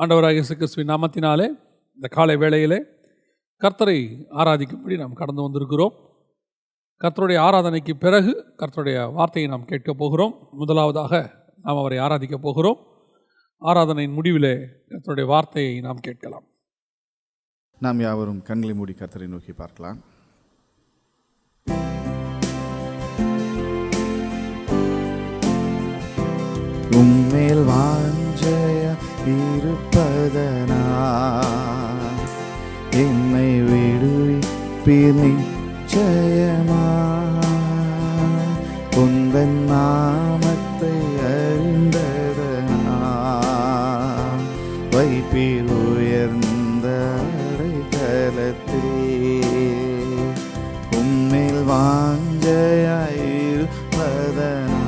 ஆண்டவராகிய இயேசு கிறிஸ்துவின் நாமத்தினாலே இந்த காலை வேளையிலே கர்த்தரை ஆராதிக்கும்படி நாம் கடந்து வந்திருக்கிறோம். கர்த்தருடைய ஆராதனைக்கு பிறகு கர்த்தருடைய வார்த்தையை நாம் கேட்கப் போகிறோம். முதலாவதாக நாம் அவரை ஆராதிக்கப் போகிறோம். ஆராதனையின் முடிவிலே கர்த்தருடைய வார்த்தையை நாம் கேட்கலாம். நாம் யாவரும் கண்களை மூடி கர்த்தரை நோக்கி பார்க்கலாம். உம்மேல் வாஞ்சைய இருப்பதனா என்னை விடுவிப்பீர் நிச்சயமா. உந்தன் நாமத்தை அறிந்ததனா வைப்பீர் உயர்ந்த அடைக்கலத்தில். உம்மேல் வாஞ்சையாயிருப்பதனா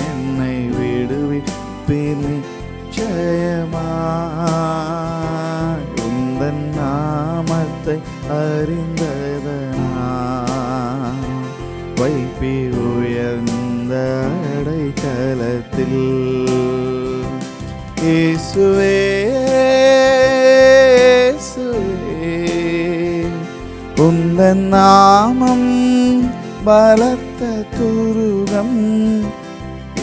என்னை விடுவிப்பீர் நிச்சயமா. உந்தன் நாமத்தை அறிந்ததனா வைப்பீர் உயர்ந்த அடைக்கலத்தில். இயேசுவே உந்தன் நாமம் பலத்த துருகம்.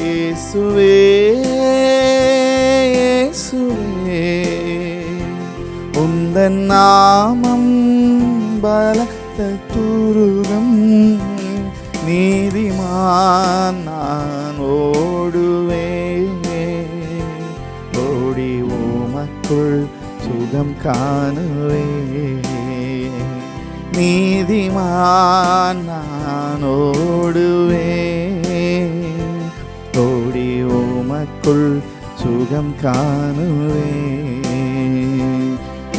இயேசுவே உந்தன் நாமம் பலத்த துருகம். நீதிமான் நான் ஓடுவேன், ஓடி உமக்குள் சுகம் காணுவேன். நீதிமான் நான் ஓடுவேன், ஓடி உமக்குள் சுகம் காணுவேன்.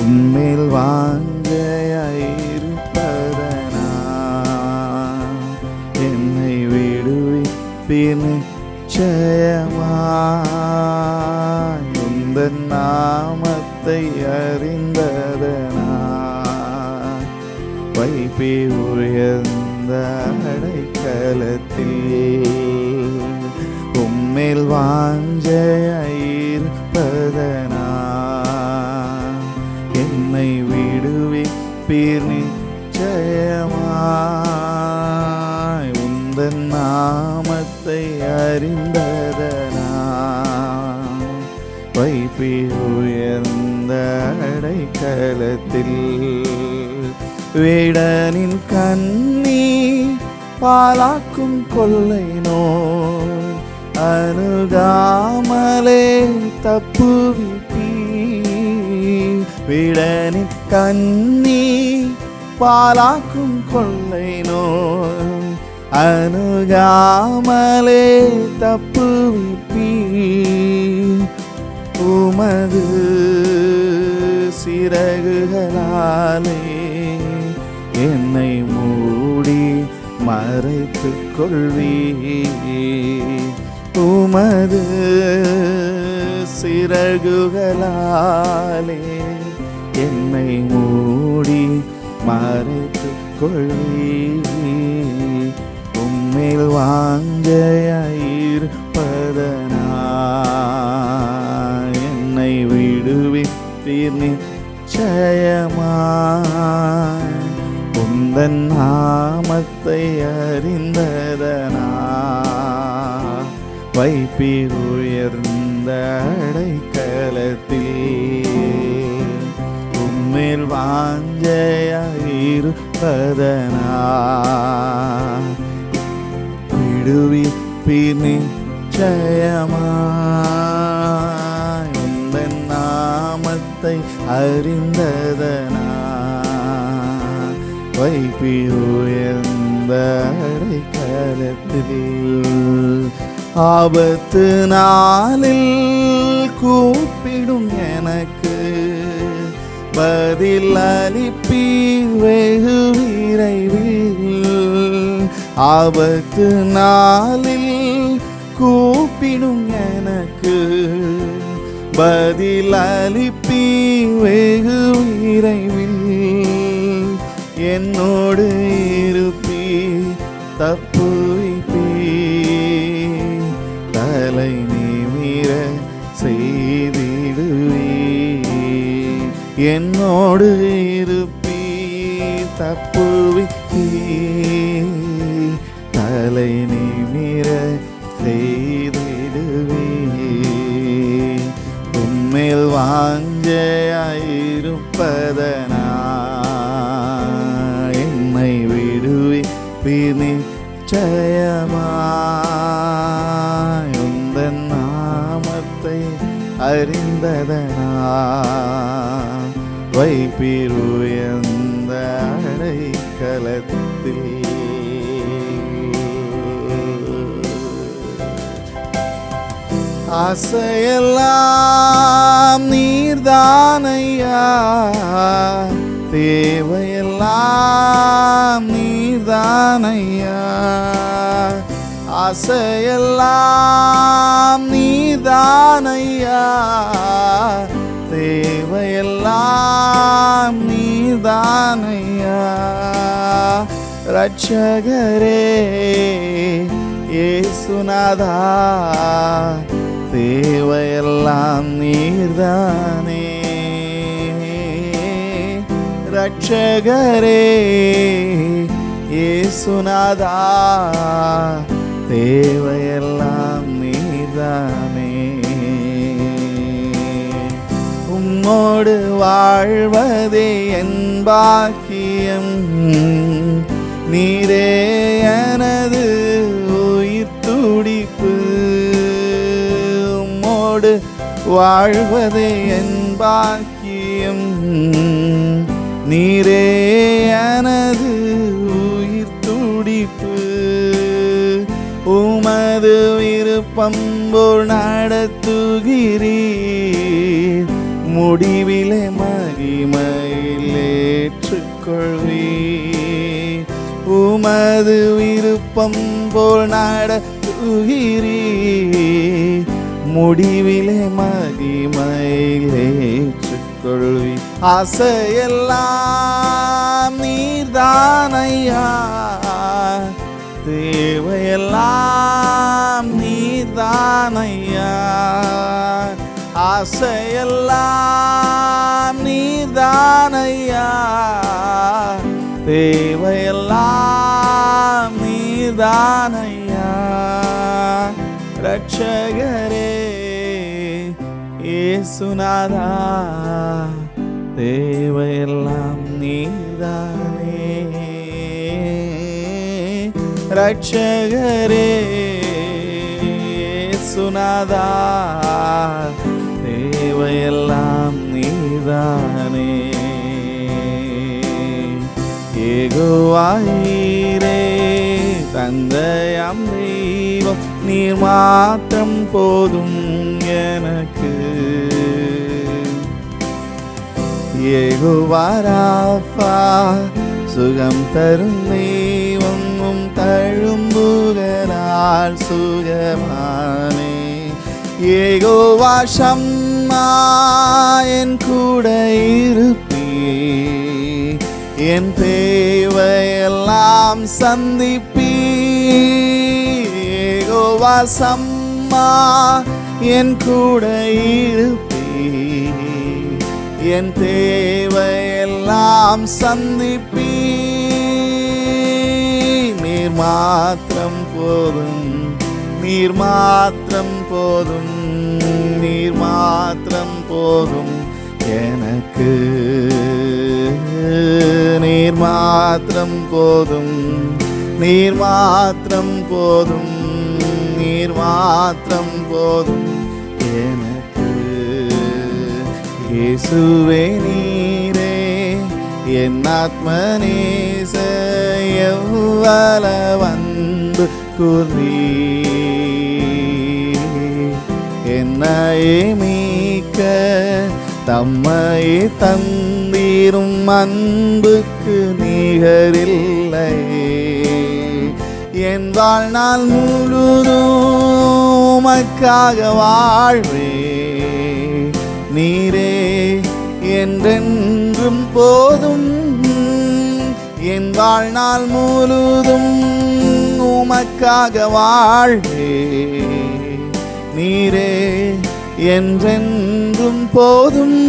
உம்மேல் வாஞ்சையாயிருப்பதனா என்னை விடுவிப்பீர் நிச்சயமா. உந்தன் நாமத்தை அறிந்ததனா வைப்பீர் உயர்ந்த அடைக்கலத்தில். உம்மேல் வாஞ்சையாயிருப்பதனா என்னை விடுவிப்பீர் நிச்சயமா. உந்தன் நாமத்தை அறிந்ததனா வைப்பீர் உயர்ந்த அடைக்கலத்தில். வேடனின் கண்ணி பாலாக்கும் கொள்ளை நோய் அணுகாமலே தப்புவிப்பீர். வேடனின் கண்ணி பாலாக்கும் கொள்ளை நோய் அணுகாமலே தப்புவிப்பீர். உமது சிறகுகளாலே என்னை மூடி மறைத்துக் கொள்வீர். உமது சிறகுகளாலே என்னை மூடி மறைத்துக் கொள்வீர். உம்மேல் வாஞ்சையாயிருப்பதனா என்னை விடுவிப்பீர் நிச்சயமா. உந்தன் நாமத்தை அறிந்ததனா வைப்பீர் உயர்ந்த அடைக்கலத்தில். உம்மேல் வாஞ்சையாயிருப்பதனா விடுவிப்பீர் நிச்சயமா. உந்தன் நாமத்தை அறிந்ததனா வைப்பீர் உயர்ந்த அடைக்கலத்தில். ஆபத்து நாளில் கூப்பிடும் எனக்கு பதில் அளிப்பீர் வெகு விரைவில். ஆபத்து நாளில் கூப்பிடும் எனக்கு பதில் அளிப்பீர் வெகு விரைவில். என்னோடு இருப்பீர் தப்புவிப்பீர் தலை நிமிர செய்தி என்னோடு இருப்பீர், தப்புவிப்பீர், தலை நிமிர செய்திடுவீர். உம்மேல் வாஞ்சையாயிருப்பதனா என்னை விடுவிப்பீர் நிச்சயமாய். உந்தன் நாமத்தை அறிந்ததனா வைப்பீர் உயர்ந்த அடைக்கலத்தில். ஆசையெல்லாம் நீர்தானையா, தேவையெல்லாம் நீர்தானையா. ஆசையெல்லாம் நீர்தானையா, தேவையெல்லாம் நீர்தானையா. ரட்சகரே இயேசுநாதா, தேவையெல்லாம் நீர்தானே. ரட்சகரே இயேசுநாதா, தேவையெல்லாம் நீர்தானே. உம்மோடு வாழ்வதே என் பாக்கியம், நீரே எனது உயிர் துடிப்பு. உம்மோடு வாழ்வதே என் பாக்கியம், நீரே எனது உயிர் துடிப்பு. உமது விருப்பம் போல் நடத்துகிறீர், முடிவிலே மகிமையில் ஏற்றுக்கொள்வீர். உமது விருப்பம் போல் நடத்துகிறீர், முடிவிலே மகிமையில் ஏற்றுக்கொள்வீர். ஆசையெல்லாம் நீர்தானையா, தேவையெல்லாம் நீர்தானையா. ஆசையெல்லாம் நீர்தானையா, தேவையெல்லாம் நீர்தானையா. ரட்சகரே இயேசுநாதா, தேவையெல்லாம் நீர்தானே. ரட்சகரே இயேசுநாதா, தேவையெல்லாம் நீர்தானே. யெகோவாயீரே தந்தையாம் தெய்வம், நீர் மாத்திரம் போதும் எனக்கு. யெகோவா ராஃபா சுகம் தரும் தெய்வம், உம் தழும்புகளால் சுகமானே. யெகோவா ஷம்மா என் கூட இருப்பீர், என் தேவையெல்லாம் சந்திப்பீர். யெகோவா ஷம்மா என் கூட இருப்பீர், என் தேவையெல்லாம் சந்திப்பீர். நீர் மாத்திரம் போதும், நீர் மாத்திரம் போதும், நீர் மாத்திரம் போதும் எனக்கு. நீர் மாத்திரம் போதும், நீர் மாத்திரம் போதும், நீர் மாத்திரம் போதும் எனக்கு. இயேசுவே நீரே என் ஆத்மநேச, எவ்வளவு அன்பு கூர்ந்தீர். என்னையே மீட்க தம்மையே தந்தீரும், அன்புக்கு நிகரில்லை. என் வாழ்நாள் முழுதும் உமக்காக வாழ்வே, நீரே என்றென்றும் போதும். என் வாழ்நாள் முழுதும் உமக்காக வாழ்வே, நீரே என்றென்றும் போதும்.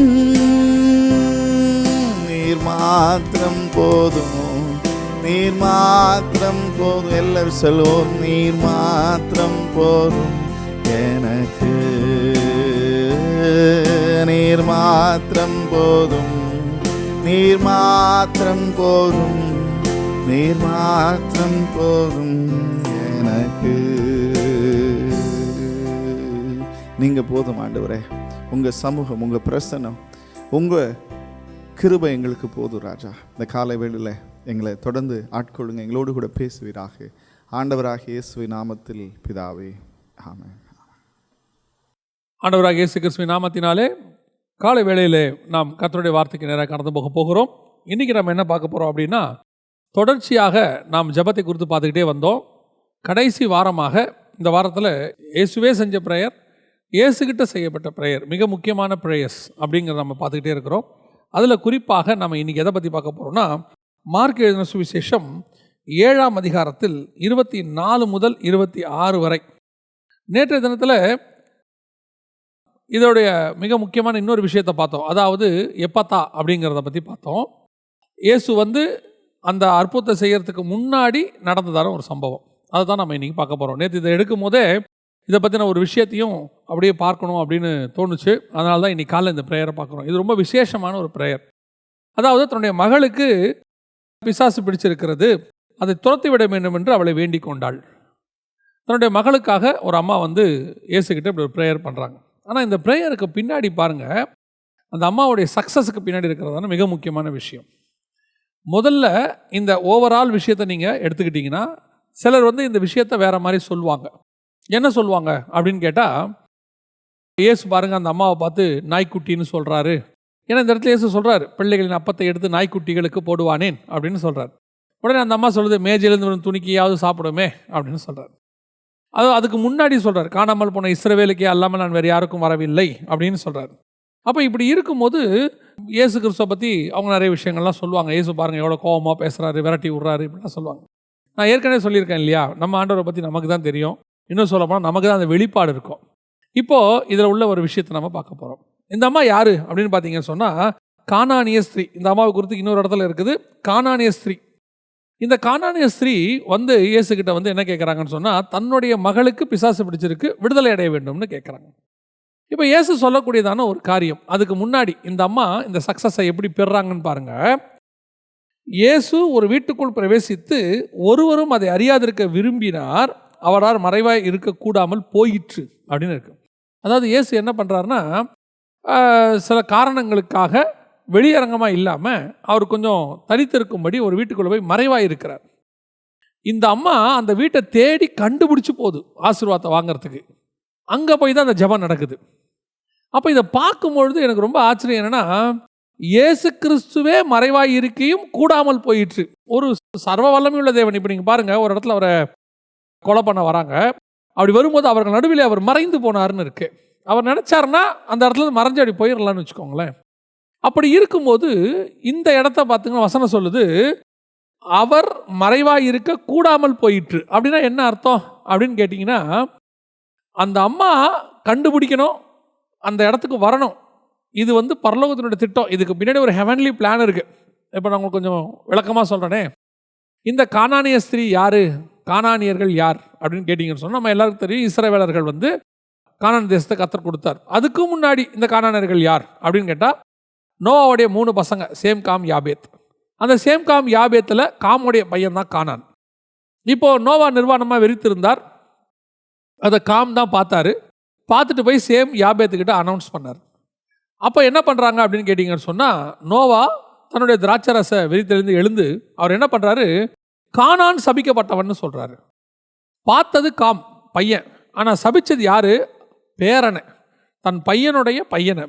மாத்திரம் போதும், நீர் மாத்திரம் போதும். எல்லாரும் சொல்லுவோம், நீர் மாத்திரம் போதும் எனக்கு, நீர் மாத்திரம் போதும், நீர் மாத்திரம் போதும், நீர் மாத்திரம் போதும் எனக்கு. நீங்க போதும் ஆண்டவரே. உங்க சமூகம், உங்க பிரசன்னம், உங்க கிருபை எங்களுக்கு போதும் ராஜா. இந்த காலை வேளையில எங்களை தொடர்ந்து ஆட்கொள்ளுங்க, எங்களோடு கூட பேசுவீராக. ஆண்டவராக இயேசுவின் நாமத்தில் பிதாவே, ஆமென். ஆண்டவராக இயேசு கிறிஸ்துவின் நாமத்தினாலே காலை வேளையிலே நாம் கர்த்தருடைய வார்த்தைக்கு நேராக கடந்து போகிறோம். இன்றைக்கி நம்ம என்ன பார்க்க போகிறோம் அப்படின்னா, தொடர்ச்சியாக நாம் ஜெபத்தை குறித்து பார்த்துக்கிட்டே வந்தோம். கடைசி வாரமாக இந்த வாரத்தில் இயேசுவே செஞ்ச ப்ரேயர், இயேசுகிட்ட செய்யப்பட்ட ப்ரேயர், மிக முக்கியமான ப்ரேயர்ஸ் அப்படிங்கிறத நம்ம பார்த்துக்கிட்டே இருக்கிறோம். அதில் குறிப்பாக நம்ம இன்றைக்கி எதை பற்றி பார்க்க போகிறோம்னா, மார்க் எழுதின சுவிசேஷம் 7ஆம் அதிகாரத்தில் 24 முதல் 26 வரை. நேற்றைய தினத்தில் இதோடைய மிக முக்கியமான இன்னொரு விஷயத்தை பார்த்தோம். அதாவது எப்பத்தா அப்படிங்கிறத பற்றி பார்த்தோம். இயேசு அந்த அற்புதத்தை செய்கிறதுக்கு முன்னாடி நடந்ததான ஒரு சம்பவம், அதை தான் நம்ம இன்றைக்கி பார்க்க போகிறோம். நேற்று இதை எடுக்கும் போதே இதை பற்றின ஒரு விஷயத்தையும் அப்படியே பார்க்கணும் அப்படின்னு தோணுச்சு. அதனால தான் இன்றைக்கி காலையில் இந்த ப்ரேயரை பார்க்குறோம். இது ரொம்ப விசேஷமான ஒரு ப்ரேயர். அதாவது தன்னுடைய மகளுக்கு பிசாசு பிடிச்சிருக்கிறது, அதை துரத்தி விட வேண்டும் என்று அவளை வேண்டிக் கொண்டாள். தன்னுடைய மகளுக்காக ஒரு அம்மா இயேசுகிட்ட இப்படி ஒரு ப்ரேயர் பண்ணுறாங்க. ஆனால் இந்த ப்ரேயருக்கு பின்னாடி பாருங்கள், அந்த அம்மாவுடைய சக்ஸஸுக்கு பின்னாடி இருக்கிறதான மிக முக்கியமான விஷயம். முதல்ல இந்த ஓவரால் விஷயத்தை நீங்கள் எடுத்துக்கிட்டிங்கன்னா, சிலர் இந்த விஷயத்தை வேறு மாதிரி சொல்லுவாங்க. என்ன சொல்லுவாங்க அப்படின்னு கேட்டால், இயேசு பாருங்கள் அந்த அம்மாவை பார்த்து நாய்க்குட்டின்னு சொல்கிறாரு. ஏன்னா இந்த இடத்துல இயேசு சொல்கிறார், பிள்ளைகளின் அப்பத்தை எடுத்து நாய்க்குட்டிகளுக்கு போடுவானேன் அப்படின்னு சொல்கிறார். உடனே அந்த அம்மா சொல்லுது, மேஜிலிருந்து துணிக்கியாவது சாப்பிடுமே அப்படின்னு சொல்கிறார். அதுக்கு முன்னாடி சொல்கிறார், காணாமல் போன இஸ்ரவேலுக்கே அல்லாமல் நான் வேறு யாருக்கும் வரவில்லை அப்படின்னு சொல்கிறார். அப்போ இப்படி இருக்கும்போது இயேசு கிறிஸ்துவை பற்றி அவங்க நிறைய விஷயங்கள்லாம் சொல்லுவாங்க. இயேசு பாருங்கள் எவ்வளோ கோபமாக பேசுகிறாரு, விரட்டி விட்றாரு இப்படிலாம் சொல்லுவாங்க. நான் ஏற்கனவே சொல்லியிருக்கேன் இல்லையா, நம்ம ஆண்டவரை பற்றி நமக்கு தான் தெரியும். இன்னும் சொல்லப்போனால் நமக்கு தான் அந்த வெளிப்பாடு இருக்கும். இப்போது இதில் உள்ள ஒரு விஷயத்தை நம்ம பார்க்க போகிறோம். இந்த அம்மா யார் அப்படின்னு பார்த்தீங்கன்னு சொன்னால், கானானிய ஸ்திரீ. இந்த அம்மாவை குறித்து இன்னொரு இடத்துல இருக்குது, கானானிய ஸ்திரீ. இந்த கானானிய ஸ்திரீ இயேசுகிட்ட என்ன கேட்குறாங்கன்னு சொன்னால், தன்னுடைய மகளுக்கு பிசாசு பிடிச்சிருக்கு, விடுதலை அடைய வேண்டும்னு கேட்குறாங்க. இப்போ இயேசு சொல்லக்கூடியதான ஒரு காரியம். அதுக்கு முன்னாடி இந்த அம்மா இந்த சக்ஸஸை எப்படி பெறுறாங்கன்னு பாருங்கள். இயேசு ஒரு வீட்டுக்குள் பிரவேசித்து ஒருவரும் அதை அறியாதிருக்க விரும்பினார், அவரால் மறைவாய் இருக்கக்கூடாமல் போயிற்று அப்படின்னு இருக்கு. அதாவது இயேசு என்ன பண்ணுறாருன்னா, சில காரணங்களுக்காக வெளியரங்கமாக இல்லாமல் அவர் கொஞ்சம் தனித்திருக்கும்படி ஒரு வீட்டுக்குள்ளே போய் மறைவாக இருக்கிறார். இந்த அம்மா அந்த வீட்டை தேடி கண்டுபிடிச்சி போகுது ஆசீர்வாதத்தை வாங்கிறதுக்கு. அங்கே போய் தான் அந்த ஜெபம் நடக்குது. அப்போ இதை பார்க்கும்பொழுது எனக்கு ரொம்ப ஆச்சரியம் என்னென்னா, இயேசு கிறிஸ்துவே மறைவாய் இருக்கையும் கூடாமல் போயிற்று. ஒரு சர்வ வல்லமையுள்ள தேவன். இப்போ நீங்கள் பாருங்கள், ஒரு இடத்துல அவரை கொலை பண்ண வராங்க. அப்படி வரும்போது அவர்கள் நடுவில் அவர் மறைந்து போனார்னு இருக்கு. அவர் நினச்சாருன்னா அந்த இடத்துல மறைஞ்சு அப்படி போயிடலான்னு வச்சுக்கோங்களேன். அப்படி இருக்கும்போது இந்த இடத்த பார்த்துங்க, வசனம் சொல்லுது, அவர் மறைவாய் இருக்க கூடாமல் போயிற்று. அப்படின்னா என்ன அர்த்தம் அப்படின்னு கேட்டிங்கன்னா, அந்த அம்மா கண்டுபிடிக்கணும், அந்த இடத்துக்கு வரணும். இது பரலோகத்தினுடைய திட்டம். இதுக்கு பின்னாடி ஒரு ஹெவன்லி பிளான் இருக்குது. இப்போ நான் உங்களுக்கு கொஞ்சம் விளக்கமாக சொல்கிறேனே. இந்த கானானிய ஸ்திரீ யார், கானானியர்கள் யார் அப்படின்னு கேட்டிங்கன்னு சொன்னால், நம்ம எல்லாருக்கும் தெரியும், இஸ்ரவேலர்கள் கானான் தேசத்தை கர்த்தர் கொடுத்தார். அதுக்கு முன்னாடி இந்த கானானியர்கள் யார் அப்படின்னு கேட்டால், நோவாவுடைய 3 பசங்க, சேம், காம், யாபேத். அந்த சேம், காம், யாபேத்தில் காமுடைய பையன் தான் கானான். இப்போது நோவா நிர்வாணமாக வெறித்திருந்தார். அதை காம் தான் பார்த்தாரு. பார்த்துட்டு போய் சேம், யாபேத்துக்கிட்ட அனௌன்ஸ் பண்ணார். அப்போ என்ன பண்ணுறாங்க அப்படின்னு கேட்டிங்கன்னு சொன்னால், நோவா தன்னுடைய திராட்சரச வெறித்திலிருந்து எழுந்து அவர் என்ன பண்ணுறாரு, கானான் சபிக்கப்பட்டவன்னு சொல்கிறாரு. பார்த்தது காம், பையன். ஆனால் சபிச்சது யார், பேரனை. தன் பையனுடைய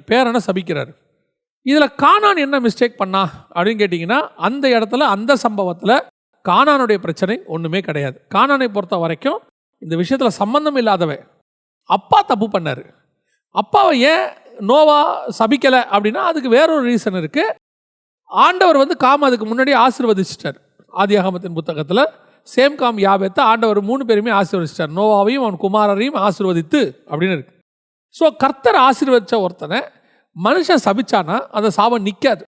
பேரனை சபிக்கிறார். இதில் கானான் என்ன மிஸ்டேக் பண்ணா அப்படின்னு கேட்டிங்கன்னா, அந்த இடத்துல அந்த சம்பவத்தில் கானானுடைய பிரச்சனை ஒன்றுமே கிடையாது. கானானை பொறுத்த வரைக்கும் இந்த விஷயத்தில் சம்பந்தம் இல்லாதவன். அப்பா தப்பு பண்ணார். அப்பாவை ஏன் நோவா சபிக்கலை அப்படின்னா, அதுக்கு வேறொரு ரீசன் இருக்குது. ஆண்டவர் காம் அதுக்கு முன்னாடி ஆசீர்வதிச்சிட்டார். ஆதியாகமத்தின் புத்தகத்தில் சேம், காம், யாபேத்தை ஆண்டவர் 3 பேருமே ஆசீர்வதிச்சிட்டார். நோவாவையும் அவன் குமாரரையும் ஆசீர்வதித்து அப்படின்னு இருக்கு. ஸோ கர்த்தர் ஆசீர்வதித்த ஒருத்தனை மனுஷன் சபிச்சானா அந்த சாபம் நிற்காது.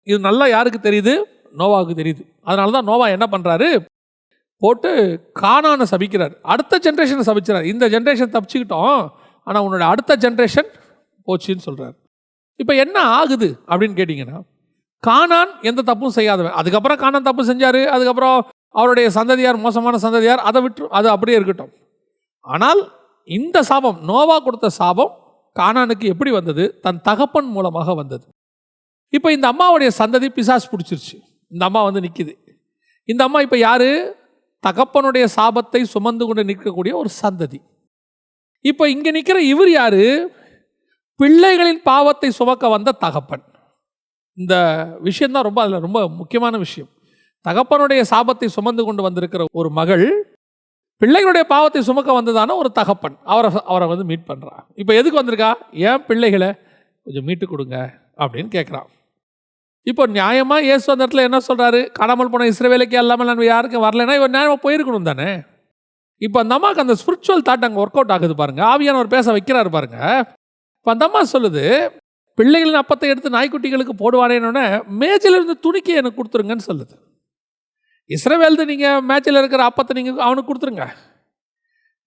இது நல்லா யாருக்கு தெரியுது? நோவாவுக்கு தெரியுது. அதனால தான் நோவா என்ன பண்ணுறாரு, போட்டு கானானை சபிக்கிறார். அடுத்த ஜென்ரேஷனை சபிக்கிறார். இந்த ஜென்ரேஷன் தப்பிச்சுக்கிட்டோம், ஆனால் உன்னோட அடுத்த ஜென்ரேஷன் போச்சுன்னு சொல்கிறார். இப்போ என்ன ஆகுது அப்படின்னு கேட்டிங்கன்னா, கானான் எந்த தப்பும் செய்யாதவன். அதுக்கப்புறம் கானான் தப்பு செஞ்சார், அதுக்கப்புறம் அவருடைய சந்ததியார் மோசமான சந்ததியார், அதை விட்டு அது அப்படியே இருக்கட்டும். ஆனால் இந்த சாபம், நோவா கொடுத்த சாபம் கானானுக்கு எப்படி வந்தது? தன் தகப்பன் மூலமாக வந்தது. இப்போ இந்த அம்மாவுடைய சந்ததி பிசாசு பிடிச்சிருச்சு. இந்த அம்மா வந்து நிற்கிது. இந்த அம்மா இப்போ யாரு? தகப்பனுடைய சாபத்தை சுமந்து கொண்டு நிற்கக்கூடிய ஒரு சந்ததி. இப்போ இங்கே நிற்கிற இவர் யாரு? பிள்ளைகளின் பாவத்தை சுமக்க வந்த தகப்பன். இந்த விஷயம்தான் ரொம்ப அதில் ரொம்ப முக்கியமான விஷயம். தகப்பனுடைய சாபத்தை சுமந்து கொண்டு வந்திருக்கிற ஒரு மகள் பிள்ளைகளுடைய பாவத்தை சுமக்க வந்ததான ஒரு தகப்பன் அவரை வந்து மீட் பண்ணுறான். இப்போ எதுக்கு வந்திருக்கா? ஏன் பிள்ளைகளை கொஞ்சம் மீட்டு கொடுங்க அப்படின்னு கேட்குறான். இப்போ நியாயமாக இயேசு அந்த இடத்துல என்ன சொல்கிறாரு? காணாமல் போன இஸ்ரவேலுக்கே இல்லாமல் நான் யாருக்கும் வரலைன்னா இவர் நியாயமாக போயிருக்கணும் தானே. இப்போ அந்த அம்மாவுக்கு அந்த ஸ்பிரிச்சுவல் தாட் அங்கே ஒர்க் அவுட் ஆகுது பாருங்க. ஆவியானவர் பேச வைக்கிறாரு பாருங்க. இப்போ அந்த அம்மா சொல்லுது, பிள்ளைகளின் அப்பத்தை எடுத்து நாய்க்குட்டிகளுக்கு போடுவானேன்னு மேஜிலிருந்து துணிக்கி எனக்கு கொடுத்துருங்கன்னு சொல்லுது. இஸ்ரவேல்து நீங்கள் மேட்சில் இருக்கிற அப்பத்தை நீங்கள் அவனுக்கு கொடுத்துருங்க,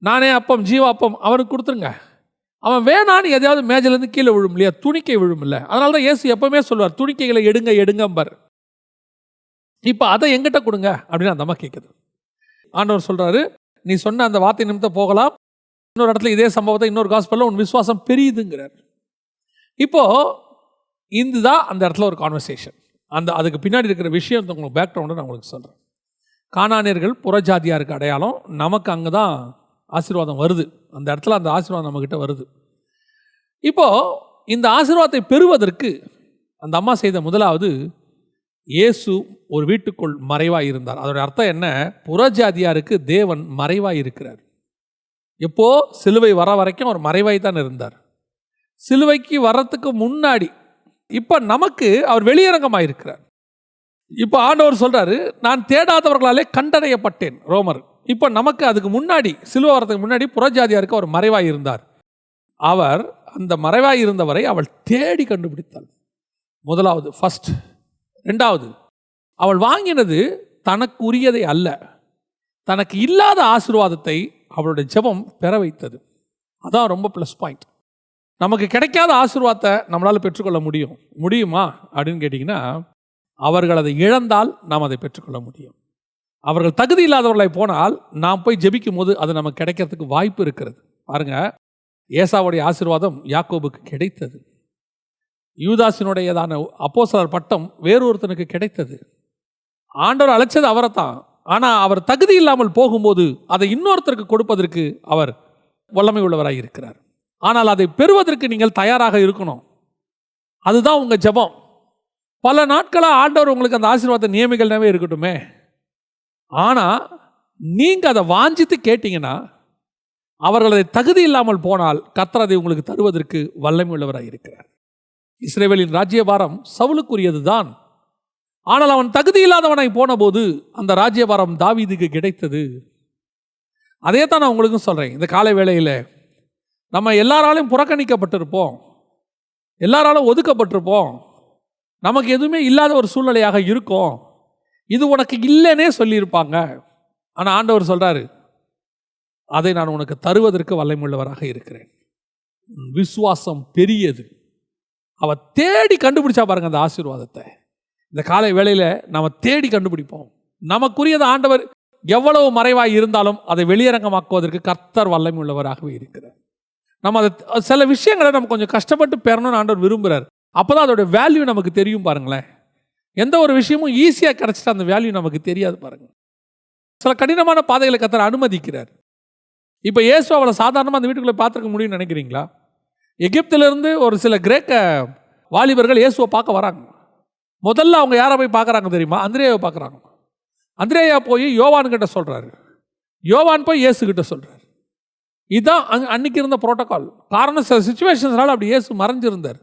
நானே அப்பம் ஜீவ அப்பம் அவனுக்கு கொடுத்துருங்க. அவன் வேணான்னு எதையாவது மேஜிலேருந்து கீழே விழும் இல்லையா, துணிக்கை விழும் இல்லை. அதனால தான் இயேசு எப்பவுமே சொல்லுவார், துணிக்கைகளை எடுங்கம்பார். இப்போ அதை எங்கிட்ட கொடுங்க அப்படின்னு அந்த அம்மா கேட்குது. ஆண்டவர் சொல்கிறாரு, நீ சொன்ன அந்த வார்த்தை நிமித்தம் போகலாம். இன்னொரு இடத்துல இதே சம்பவத்தை இன்னொரு காஸ்பலில் உன் விசுவாசம் பெரியுதுங்கிறார். இப்போது இதுதான் அந்த இடத்துல ஒரு கான்வர்சேஷன். அதுக்கு பின்னாடி இருக்கிற விஷயம் உங்களுக்கு பேக்ரவுண்டை நான் உங்களுக்கு சொல்கிறேன். கானானியர்கள் புறஜாதியாருக்கு அடையாளம். நமக்கு அங்கே தான் ஆசீர்வாதம் வருது. அந்த இடத்துல அந்த ஆசீர்வாதம் நம்மக்கிட்ட வருது. இப்போது இந்த ஆசீர்வாதத்தை பெறுவதற்கு அந்த அம்மா செய்த முதலாவது, இயேசு ஒரு வீட்டுக்குள் மறைவாக இருந்தார். அதோட அர்த்தம் என்ன? புறஜாதியாருக்கு தேவன் மறைவாக இருக்கிறார். எப்போ? சிலுவை வர வரைக்கும் அவர் மறைவாய் தான் இருந்தார். சிலுவைக்கு வர்றதுக்கு முன்னாடி இப்போ நமக்கு அவர் வெளியரங்கமாக இருக்கிறார். இப்போ ஆண்டவர் சொல்கிறாரு, நான் தேடாதவர்களாலே கண்டடையப்பட்டேன், ரோமர். இப்போ நமக்கு அதுக்கு முன்னாடி, சிலுவை வரதுக்கு முன்னாடி புறஜாதியாருக்கு அவர் மறைவாய் இருந்தார். அவர் அந்த மறைவாய் இருந்தவரை அவள் தேடி கண்டுபிடித்தாள். முதலாவது, ஃபர்ஸ்ட். ரெண்டாவது, அவள் வாங்கினது தனக்கு உரியதை அல்ல, தனக்கு இல்லாத ஆசீர்வாதத்தை அவளுடைய ஜெபம் பெற வைத்தது. அதான் ரொம்ப ப்ளஸ் பாயிண்ட். நமக்கு கிடைக்காத ஆசீர்வாதத்தை நம்மளால் பெற்றுக்கொள்ள முடியுமா அப்படின்னு கேட்டிங்கன்னா, அவர்கள் அதை இழந்தால் நாம் அதை பெற்றுக்கொள்ள முடியும். அவர்கள் தகுதி இல்லாதவர்களை போனால் நாம் போய் ஜெபிக்கும் போது அது நமக்கு கிடைக்கிறதுக்கு வாய்ப்பு இருக்கிறது. பாருங்க, ஏசாவுடைய ஆசீர்வாதம் யாக்கோபுக்கு கிடைத்தது. யூதாசினுடையதான அப்போஸ்தலர் பட்டம் வேறொருத்தனுக்கு கிடைத்தது. ஆண்டவர் அழைச்சது அவரை தான். ஆனால் அவர் தகுதி இல்லாமல் போகும்போது அதை இன்னொருத்தருக்கு கொடுப்பதற்கு அவர் வல்லமை உள்ளவராக இருக்கிறார். ஆனால் அதை பெறுவதற்கு நீங்கள் தயாராக இருக்கணும். அதுதான் உங்கள் ஜெபம். பல நாட்களாக ஆண்டவர் உங்களுக்கு அந்த ஆசீர்வாதத்தை நியமிகள்னாவே இருக்கட்டுமே, ஆனால் நீங்கள் அதை வாஞ்சித்து கேட்டீங்கன்னா, அவர்கள் அதை தகுதி இல்லாமல் போனால் கர்த்தர் அதை உங்களுக்கு தருவதற்கு வல்லமை உள்ளவராக இருக்கிறார். இஸ்ரவேலின் ராஜ்யபாரம் சவுலுக்குரியது தான். ஆனால் அவன் தகுதி இல்லாதவனாய் போன போது அந்த ராஜ்யபாரம் தாவீதுக்கு கிடைத்தது. அதே தான் நான் உங்களுக்கும் சொல்கிறேன். இந்த காலை வேளையில் நம்ம எல்லாராலையும் புறக்கணிக்கப்பட்டிருப்போம், எல்லாராலும் ஒதுக்கப்பட்டிருப்போம், நமக்கு எதுவுமே இல்லாத ஒரு சூழ்நிலையாக இருக்கும். இது உனக்கு இல்லைன்னே சொல்லியிருப்பாங்க. ஆனால் ஆண்டவர் சொல்கிறாரு, அதை நான் உனக்கு தருவதற்கு வல்லமையுள்ளவராக இருக்கிறேன். விசுவாசம் பெரியது. அவ தேடி கண்டுபிடிச்சா பாருங்க அந்த ஆசீர்வாதத்தை. இந்த காலை வேளையில் நம்ம தேடி கண்டுபிடிப்போம். நமக்குரியது ஆண்டவர் எவ்வளவு மறைவாய் இருந்தாலும் அதை வெளியரங்கமாக்குவதற்கு கர்த்தர் வல்லமை உள்ளவராகவே இருக்கிறார். நம்ம அதை சில விஷயங்களை நம்ம கொஞ்சம் கஷ்டப்பட்டு பெறணும்னு ஆண்டவர் விரும்புகிறார். அப்போ தான் அதோடைய வேல்யூ நமக்கு தெரியும். பாருங்களேன், எந்த ஒரு விஷயமும் ஈஸியாக கிடச்சிட்டு அந்த வேல்யூ நமக்கு தெரியாது. பாருங்கள், சில கடினமான பாதைகளை கர்த்தர் அனுமதிக்கிறார். இப்போ இயேசு அவளை சாதாரணமாக அந்த வீட்டுக்குள்ளே பார்த்துருக்க முடியும்னு நினைக்கிறீங்களா? எகிப்திலிருந்து ஒரு சில கிரேக்க வாலிபர்கள் இயேசுவை பார்க்க வராங்க. முதல்ல அவங்க யாரை போய் பார்க்குறாங்க தெரியுமா? அந்திரேயாவை பார்க்குறாங்க. அந்திரேயா போய் யோவான்கிட்ட சொல்கிறாரு, யோவான் போய் இயேசுகிட்ட சொல்கிறார். இதுதான் அன்னைக்கு இருந்த புரோட்டோகால். காரணம் சில சுச்சுவேஷன்ஸ்னால அப்படி இயேசு மறைஞ்சிருந்தார்.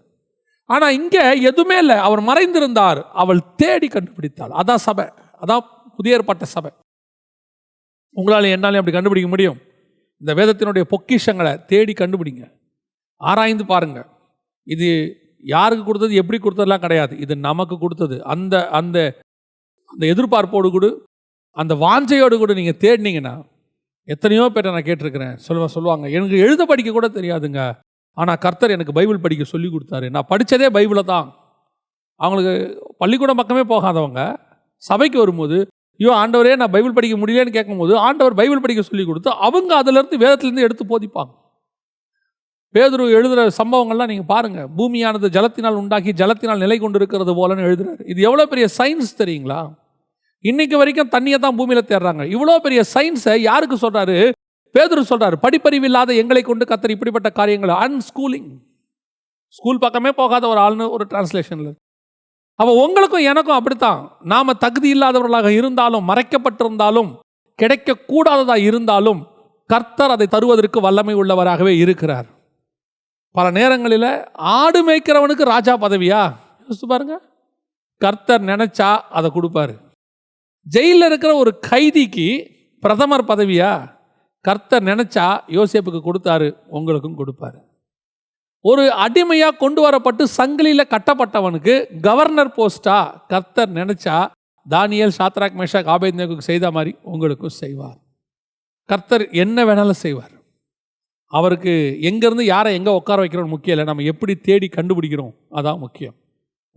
ஆனால் இங்கே எதுவுமே இல்லை, அவர் மறைந்திருந்தார், அவள் தேடி கண்டுபிடித்தாள். அதான் சபை, அதான் புதிய ஏற்பாட்டு சபை. உங்களால் என்னாலையும் அப்படி கண்டுபிடிக்க முடியும். இந்த வேதத்தினுடைய பொக்கிஷங்களை தேடி கண்டுபிடிங்க, ஆராய்ந்து பாருங்க. இது யாருக்கு கொடுத்தது எப்படி கொடுத்ததுலாம் கிடையாது. இது நமக்கு கொடுத்தது. அந்த அந்த அந்த எதிர்பார்ப்போடு கூட, அந்த வாஞ்சையோடு கூட நீங்கள் தேடினீங்கன்னா, எத்தனையோ பேரை நான் கேட்டிருக்கிறேன். சொல்லுவாங்க எனக்கு எழுத படிக்க கூட தெரியாதுங்க, ஆனால் கர்த்தர் எனக்கு பைபிள் படிக்க சொல்லி கொடுத்தாரு. நான் படித்ததே பைபிளை தான். அவங்களுக்கு பள்ளிக்கூடம் பக்கமே போகாதவங்க சபைக்கு வரும்போது, ஐயோ ஆண்டவரே நான் பைபிள் படிக்க முடியலன்னு கேட்கும்போது, ஆண்டவர் பைபிள் படிக்க சொல்லி கொடுத்து அவங்க அதிலேருந்து வேதத்திலேருந்து எடுத்து போதிப்பாங்க. பேதுரு எழுதுகிற சம்பவங்கள்லாம் நீங்கள் பாருங்கள். பூமியானது ஜலத்தினால் உண்டாக்கி ஜலத்தினால் நிலை கொண்டு இருக்கிறது போலன்னு எழுதுறாரு. இது எவ்வளோ பெரிய சயின்ஸ் தெரியுங்களா? இன்னைக்கு வரைக்கும் தண்ணியை தான் பூமியில் தேடுறாங்க. இவ்வளோ பெரிய சயின்ஸை யாருக்கு சொல்கிறாரு? பேதுரு சொல்கிறாரு, படிப்பறிவு இல்லாத எங்களை கொண்டு கர்த்தர் இப்படிப்பட்ட காரியங்களை, அன்ஸ்கூலிங், ஸ்கூல் பக்கமே போகாத ஒரு ஆள்னு ஒரு டிரான்ஸ்லேஷனில். அப்போ உங்களுக்கும் எனக்கும் அப்படித்தான். நாம் தகுதி இல்லாதவர்களாக இருந்தாலும், மறைக்கப்பட்டிருந்தாலும், கிடைக்கக்கூடாததாக இருந்தாலும், கர்த்தர் அதை தருவதற்கு வல்லமை உள்ளவராகவே இருக்கிறார். பல நேரங்களில் ஆடு மேய்க்கிறவனுக்கு ராஜா பதவியா யோசிச்சு பாருங்க. கர்த்தர் நினைச்சா அதை கொடுப்பாரு. ஜெயிலில் இருக்கிற ஒரு கைதிக்கு பிரதமர் பதவியா? கர்த்தர் நினைச்சா யோசேப்புக்கு கொடுத்தாரு, உங்களுக்கும் கொடுப்பாரு. ஒரு அடிமையாக கொண்டு வரப்பட்டு சங்கிலியில் கட்டப்பட்டவனுக்கு கவர்னர் போஸ்டா? கர்த்தர் நினைச்சா தானியேல், சாத்ராக், மேஷாக், ஆபேத்நேகோவுக்கு செய்த மாதிரி உங்களுக்கும் செய்வார். கர்த்தர் என்ன வேணாலும் செய்வார். அவருக்கு எங்கேருந்து யாரை எங்கே உட்கார வைக்கிறோம் முக்கியம் இல்லை, நம்ம எப்படி தேடி கண்டுபிடிக்கிறோம் அதான் முக்கியம்.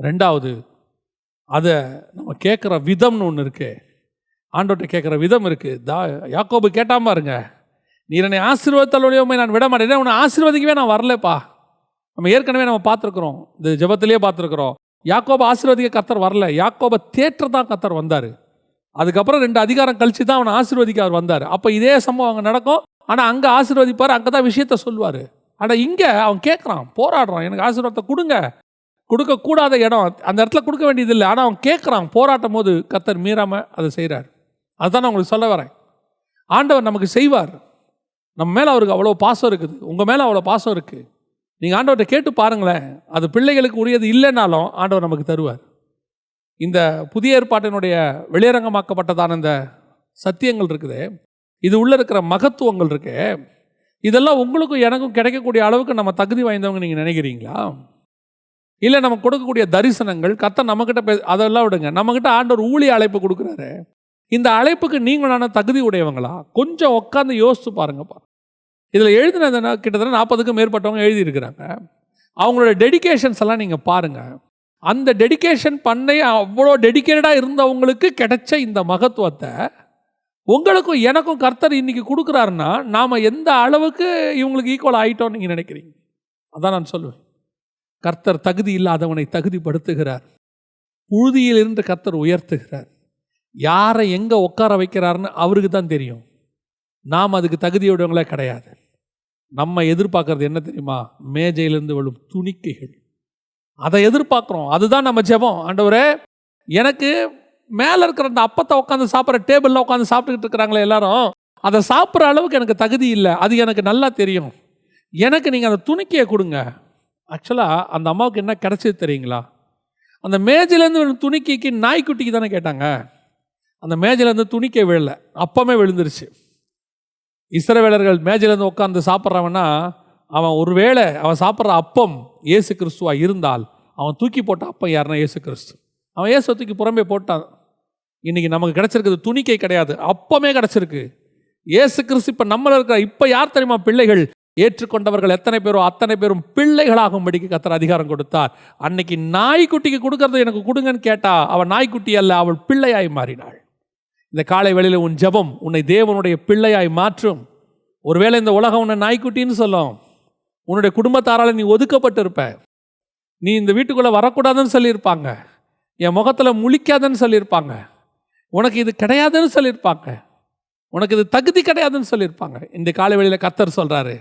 ரெண்டாவது, அதை நம்ம கேட்குற விதம்னு ஒன்று இருக்கு. ஆண்டவர்கிட்ட கேட்குற விதம் இருக்குது. யாக்கோபு கேட்டாம பாருங்க, நீர் என்னை ஆசீர்வாதத்தோடையுமே நான் விட மாட்டேன், உன்னை ஆசீர்வதிக்கவே நான் வரலப்பா. நம்ம ஏற்கனவே நம்ம பார்த்துருக்குறோம், இந்த ஜெபத்திலே பார்த்துருக்குறோம். யாக்கோபை ஆசீர்வதிக்க கர்த்தர் வரல, யாக்கோபை தேற்ற தான் கர்த்தர் வந்தார். அதுக்கப்புறம் 2 அதிகாரம் கழிச்சு தான் அவனை ஆசீர்வதிக்க அவர் வந்தார். அப்போ இதே சம்பவம் அங்கே நடக்கும், ஆனால் அங்கே ஆசீர்வதிப்பார், அங்கே தான் விஷயத்த சொல்லுவார். ஆனால் இங்கே அவன் கேட்குறான், போராடுறான், எனக்கு ஆசீர்வாதத்தை கொடுங்க. கொடுக்கக்கூடாத இடம், அந்த இடத்துல கொடுக்க வேண்டியதில்லை. ஆனால் அவன் கேட்குறான், போராட்டும் போது கர்த்தர் மீறாமல் அதை செய்கிறார். அதுதான் நான் உங்களுக்கு சொல்ல வரேன். ஆண்டவர் நமக்கு செய்வார். நம்ம மேலே அவருக்கு அவ்வளோ பாசம் இருக்குது, உங்கள் மேலே அவ்வளோ பாசம் இருக்குது. நீங்கள் ஆண்டவர்கிட்ட கேட்டு பாருங்களேன். அது பிள்ளைகளுக்கு உரியது இல்லைனாலும் ஆண்டவர் நமக்கு தருவார். இந்த புதிய ஏற்பாட்டினுடைய வெளியரங்கமாக்கப்பட்டதான இந்த சத்தியங்கள் இருக்குது, இது உள்ளே இருக்கிற மகத்துவங்கள் இருக்கு, இதெல்லாம் உங்களுக்கும் எனக்கும் கிடைக்கக்கூடிய அளவுக்கு நம்ம தகுதி வாய்ந்தவங்க நீங்கள் நினைக்கிறீங்களா? இல்லை நம்ம கொடுக்கக்கூடிய தரிசனங்கள் கர்த்தர் நம்மக்கிட்ட அதெல்லாம் விடுங்க, நம்மக்கிட்ட ஆண்டவர் ஊழிய அழைப்பு கொடுக்குறாரு. இந்த அழைப்புக்கு நீங்களான தகுதி உடையவங்களா? கொஞ்சம் உட்காந்து யோசித்து பாருங்கப்பா. இதில் எழுதினதுன்னா கிட்டத்தட்ட 40க்கும் மேற்பட்டவங்க எழுதியிருக்கிறாங்க. அவங்களோட டெடிகேஷன்ஸ் எல்லாம் நீங்கள் பாருங்கள். அந்த டெடிகேஷன் பண்ண அவ்வளோ டெடிக்கேட்டடாக இருந்தவங்களுக்கு கிடைச்ச இந்த மகத்துவத்தை உங்களுக்கும் எனக்கும் கர்த்தர் இன்றைக்கி கொடுக்குறாருன்னா நாம் எந்த அளவுக்கு இவங்களுக்கு ஈக்குவல் ஆகிட்டோம்னு நீங்கள் நினைக்கிறீங்க? அதான் நான் சொல்லுவேன். கர்த்தர் தகுதி இல்லாதவனை தகுதிப்படுத்துகிறார், புழுதியில் இருந்து கர்த்தர் உயர்த்துகிறார். யாரை எங்கே உட்கார வைக்கிறாருன்னு அவருக்கு தான் தெரியும். நாம் அதுக்கு தகுதியுடையவங்களே கிடையாது. நம்ம எதிர்பார்க்கறது என்ன தெரியுமா? மேஜையிலிருந்து விழும் துணிக்கைகள், அதை எதிர்பார்க்குறோம். அதுதான் நம்ம ஜெபம். ஆண்டவரே, எனக்கு மேலே இருக்கிற அந்த அப்பத்தை உட்காந்து சாப்பிட்ற டேபிளில் உட்காந்து சாப்பிட்டுக்கிட்டு இருக்கிறாங்களே எல்லாரும், அதை சாப்பிட்ற அளவுக்கு எனக்கு தகுதி இல்லை, அது எனக்கு நல்லா தெரியும். எனக்கு நீங்கள் அந்த துணிக்கையை கொடுங்க. ஆக்சுவலாக அந்த அம்மாவுக்கு என்ன கிடைச்சது தெரியுங்களா? அந்த மேஜையிலேருந்து துணிக்கைக்கு நாய்க்குட்டிக்கு தானே கேட்டாங்க. அந்த மேஜையிலேருந்து துணிக்கை விழலை, அப்பமே விழுந்துருச்சு. இஸ்ரவேலர்கள் மேஜையிலேருந்து உட்காந்து சாப்பிட்றவன்னா அவன் ஒருவேளை அவன் சாப்பிட்ற அப்பம் இயேசு கிறிஸ்துவாக இருந்தால் அவன் தூக்கி போட்ட அப்பம் யாருன்னா இயேசு கிறிஸ்து. அவன் இயேசு தூக்கி புறம்பே போட்டான். இன்றைக்கி நமக்கு கிடச்சிருக்குது துணிக்கை கிடையாது, அப்பமே கிடச்சிருக்கு. இயேசு கிறிஸ்து இப்போ நம்மள இருக்கிற இப்போ யார் தெரியுமா பிள்ளைகள்? ஏற்றுக்கொண்டவர்கள் எத்தனை பேரோ அத்தனை பேரும் பிள்ளைகளாகும்படிக்கு கர்த்தர் அதிகாரம் கொடுத்தார். அன்னைக்கு நாய்க்குட்டிக்கு கொடுக்கறது எனக்கு கொடுங்கன்னு கேட்டா அவள் நாய்க்குட்டி அல்ல, அவள் பிள்ளையாய் மாறினாள். இந்த காலை வேளையில் உன் ஜெபம் உன்னை தேவனுடைய பிள்ளையாய் மாற்றும். ஒருவேளை இந்த உலகம் உன்னை நாய்க்குட்டின்னு சொல்லும், உன்னுடைய குடும்பத்தாரால் நீ ஒதுக்கப்பட்டு இருப்ப, நீ இந்த வீட்டுக்குள்ளே வரக்கூடாதுன்னு சொல்லியிருப்பாங்க, என் முகத்தில் முழிக்காதுன்னு சொல்லியிருப்பாங்க, உனக்கு இது கிடையாதுன்னு சொல்லியிருப்பாங்க, உனக்கு இது தகுதி கிடையாதுன்னு சொல்லியிருப்பாங்க. இந்த காலை வேளையில் கர்த்தர் சொல்கிறாரு,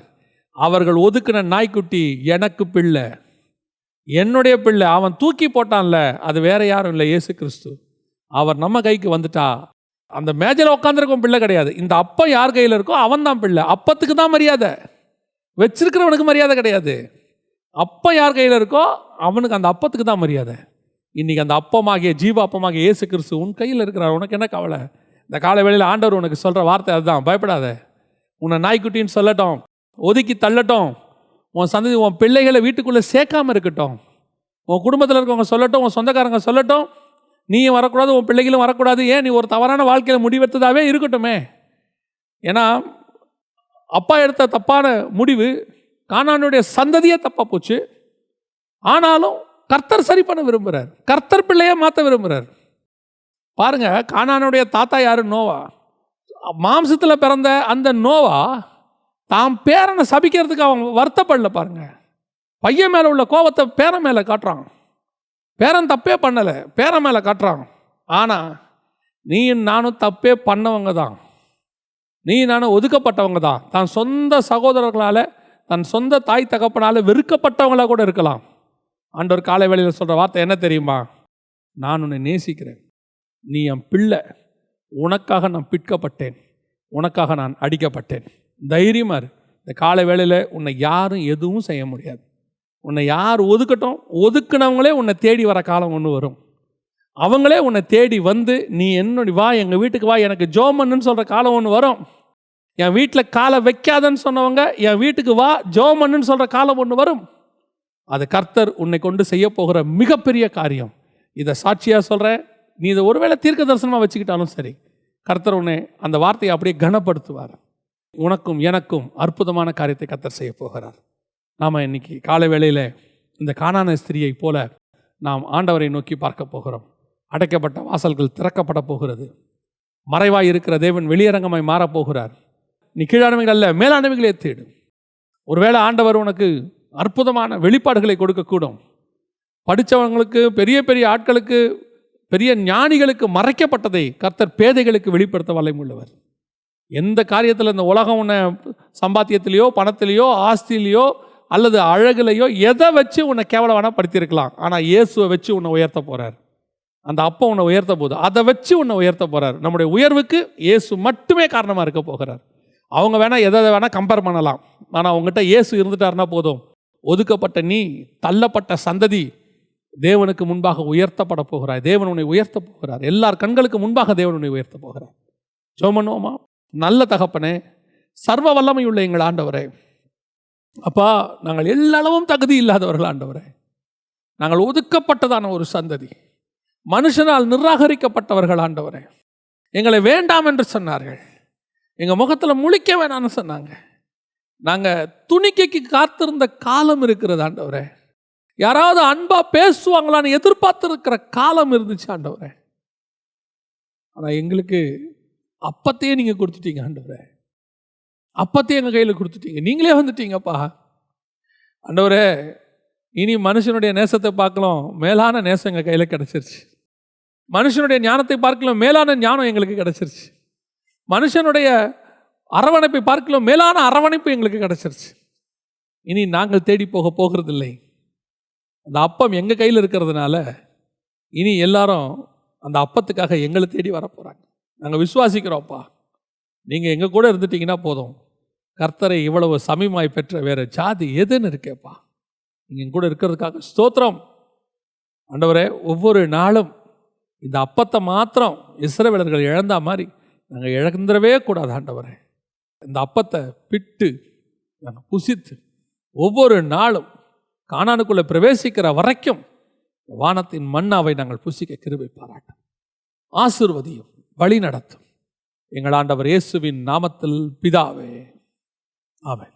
அவர்கள் ஒதுக்கின நாய்க்குட்டி எனக்கு பிள்ளை, என்னுடைய பிள்ளை. அவன் தூக்கி போட்டான்ல, அது வேற யாரும் இல்லை, இயேசு கிறிஸ்து. அவர் நம்ம கைக்கு வந்துட்டா அந்த மேஜையில் உட்காந்துருக்கும் பிள்ளை கிடையாது. இந்த அப்பம் யார் கையில் இருக்கோ அவன் தான் பிள்ளை. அப்பத்துக்கு தான் மரியாதை, வச்சிருக்கிறவனுக்கு மரியாதை கிடையாது. அப்பம் யார் கையில் இருக்கோ அவனுக்கு அந்த அப்பத்துக்கு தான் மரியாதை. இன்றைக்கி அந்த அப்பமாகிய ஜீவ அப்பமாகிய இயேசு கிறிஸ்து உன் கையில் இருக்கிறார். உனக்கு என்ன கவலை? இந்த காலை வேளையில் ஆண்டவர் உனக்கு சொல்கிற வார்த்தை அதுதான். பயப்படாத. உன்னை நாய்க்குட்டின்னு சொல்லட்டும், ஒதுக்கி தள்ளட்டும், உன் சந்ததி உன் பிள்ளைகளை வீட்டுக்குள்ளே சேர்க்காமல் இருக்கட்டும், உன் குடும்பத்தில் இருக்கவங்க சொல்லட்டும், உன் சொந்தக்காரங்க சொல்லட்டும், நீயும் வரக்கூடாது, உன் பிள்ளைகளும் வரக்கூடாது, ஏன் நீ ஒரு தவறான வாழ்க்கையில் முடிவெடுத்ததாகவே இருக்கட்டுமே. ஏன்னா அப்பா எடுத்த தப்பான முடிவு கானானுடைய சந்ததியே தப்பாக போச்சு. ஆனாலும் கர்த்தர் சரி பண்ண விரும்புகிறார், கர்த்தர் பிள்ளையை மாற்ற விரும்புகிறார். பாருங்க, கானானுடைய தாத்தா யாரு? நோவா. மாம்சத்தில் பிறந்த அந்த நோவா தாம் பேரனை சபிக்கிறதுக்கு அவன் வருத்தப்படல. பாருங்க, பையன் மேலே உள்ள கோபத்தை பேரன் மேலே காட்டுறான். பேரன் தப்பே பண்ணலை, பேரன் மேலே காட்டுறான். ஆனால் நீ நானும் தப்பே பண்ணவங்க தான், நீ நானும் ஒதுக்கப்பட்டவங்க தான். தன் சொந்த சகோதரர்களால், தன் சொந்த தாய் தகப்பனால் வெறுக்கப்பட்டவங்களாக கூட இருக்கலாம். ஆண்டவர் காலை வேளையில் சொல்கிற வார்த்தை என்ன தெரியுமா? நான் உன்னை நேசிக்கிறேன், நீ என் பிள்ளை, உனக்காக நான் பிற்கப்பட்டேன், உனக்காக நான் அடிக்கப்பட்டேன். தைரியமாக இரு. இந்த காலை வேளையில் உன்னை யாரும் எதுவும் செய்ய முடியாது. உன்னை யார் ஒதுக்கட்டும், ஒதுக்குனவங்களே உன்னை தேடி வர காலம் ஒன்று வரும். அவங்களே உன்னை தேடி வந்து நீ என்னுடைய வா, எங்கள் வீட்டுக்கு வா, எனக்கு ஜோமன்னு சொல்கிற காலம் ஒன்று வரும். என் வீட்டில் காலை வைக்காதன்னு சொன்னவங்க என் வீட்டுக்கு வா ஜோமன்னு சொல்கிற காலம் ஒன்று வரும். அது கர்த்தர் உன்னை கொண்டு செய்ய போகிற மிகப்பெரிய காரியம். இதை சாட்சியாக சொல்கிறேன். நீ இதை ஒருவேளை தீர்க்க தரிசனமாக வச்சுக்கிட்டாலும் சரி, கர்த்தர் உன்னை அந்த வார்த்தையை அப்படியே கனப்படுத்துவார். உனக்கும் எனக்கும் அற்புதமான காரியத்தை கர்த்தர் செய்ய போகிறார். நாம் இன்னைக்கு காலை வேளையில் இந்த கானான ஸ்திரியை போல நாம் ஆண்டவரை நோக்கி பார்க்க போகிறோம். அடைக்கப்பட்ட வாசல்கள் திறக்கப்பட போகிறது. மறைவாய் இருக்கிற தேவன் வெளியரங்கமாய் மாறப்போகிறார். நீ கீழானவைகள் அல்ல, மேலானவைகளே தேடு. ஒருவேளை ஆண்டவர் உனக்கு அற்புதமான வெளிப்பாடுகளை கொடுக்கக்கூடும். படித்தவங்களுக்கு, பெரிய பெரிய ஆட்களுக்கு, பெரிய ஞானிகளுக்கு மறைக்கப்பட்டதை கர்த்தர் பேதைகளுக்கு வெளிப்படுத்த வல்லமையுள்ளவர். எந்த காரியத்தில் இந்த உலகம் உன்னை சம்பாத்தியத்திலேயோ, பணத்திலேயோ, ஆஸ்தியிலையோ அல்லது அழகுலையோ எதை வச்சு உன்னை கேவலமான படுத்தியிருக்கலாம். ஆனால் இயேசுவை வச்சு உன்னை உயர்த்த போகிறார். அந்த அப்பா உன்னை உயர்த்த போகுது, அதை வச்சு உன்னை உயர்த்த போகிறார். நம்முடைய உயர்வுக்கு இயேசு மட்டுமே காரணமாக இருக்க போகிறார். அவங்க வேணால் எதை வேணால் கம்பேர் பண்ணலாம், ஆனால் அவங்ககிட்ட இயேசு இருந்துட்டாருன்னா போதும். ஒதுக்கப்பட்ட நீ, தள்ளப்பட்ட சந்ததி தேவனுக்கு முன்பாக உயர்த்தப்பட போகிறாய். தேவன் உன்னை உயர்த்த போகிறார். எல்லார் கண்களுக்கு முன்பாக தேவன் உன்னை உயர்த்த போகிறார். ஜெபம் பண்ணுவோமா? நல்ல தகப்பனே, சர்வ வல்லமையுள்ள எங்கள் ஆண்டவரே, அப்பா, நாங்கள் எல்லளவும் தகுதி இல்லாதவர்கள் ஆண்டவரே. நாங்கள் ஒதுக்கப்பட்டதான ஒரு சந்ததி, மனுஷனால் நிராகரிக்கப்பட்டவர்கள் ஆண்டவரே. எங்களை வேண்டாம் என்று சொன்னார்கள், எங்கள் முகத்தில் முழிக்க வேணாம்னு சொன்னாங்க. நாங்கள் துணிக்கைக்கு காத்திருந்த காலம் இருக்கிறது ஆண்டவரே. யாராவது அன்பா பேசுவாங்களான்னு எதிர்பார்த்திருக்கிற காலம் இருந்துச்சு ஆண்டவரே. ஆனால் எங்களுக்கு அப்பத்தையே நீங்கள் கொடுத்துட்டீங்க ஆண்டவரே. அப்பத்தையே எங்கள் கையில் கொடுத்துட்டீங்க, நீங்களே வந்துட்டீங்கப்பா ஆண்டவரே. இனி மனுஷனுடைய நேசத்தை பார்க்கலாம், மேலான நேசம் எங்கள் கையில் கிடச்சிருச்சு. மனுஷனுடைய ஞானத்தை பார்க்கலாம், மேலான ஞானம் எங்களுக்கு கிடச்சிருச்சு. மனுஷனுடைய அரவணைப்பை பார்க்கலாம், மேலான அரவணைப்பு எங்களுக்கு கிடச்சிருச்சு. இனி நாங்கள் தேடி போகிறதில்லை. அந்த அப்பம் எங்கள் கையில் இருக்கிறதுனால இனி எல்லாரும் அந்த அப்பத்துக்காக எங்களை தேடி வர போகிறாங்க. நாங்கள் விசுவாசிக்கிறோம்ப்பா, நீங்கள் எங்கள் கூட இருந்துட்டீங்கன்னா போதும். கர்த்தரை இவ்வளவு சமீபமாய் பெற்ற வேறு ஜாதி எதுன்னு இருக்கேப்பா. நீங்கள் கூட இருக்கிறதுக்காக ஸ்தோத்திரம் ஆண்டவரே. ஒவ்வொரு நாளும் இந்த அப்பத்தை மாத்திரம் இஸ்ரவேலர்கள் இழந்தா மாதிரி நாங்கள் இழந்துடவே கூடாது ஆண்டவரே. இந்த அப்பத்தை பிட்டு நாங்கள் புசித்து ஒவ்வொரு நாளும் கானானுக்குள்ளே பிரவேசிக்கிற வரைக்கும் வானத்தின் மன்னாவை நாங்கள் புசிக்க கிருபை பாராட்டும். ஆசீர்வதியும், வழி நடத்தும் எங்கள் ஆண்டவர் இயேசுவின் நாமத்தில் பிதாவே, ஆமென்.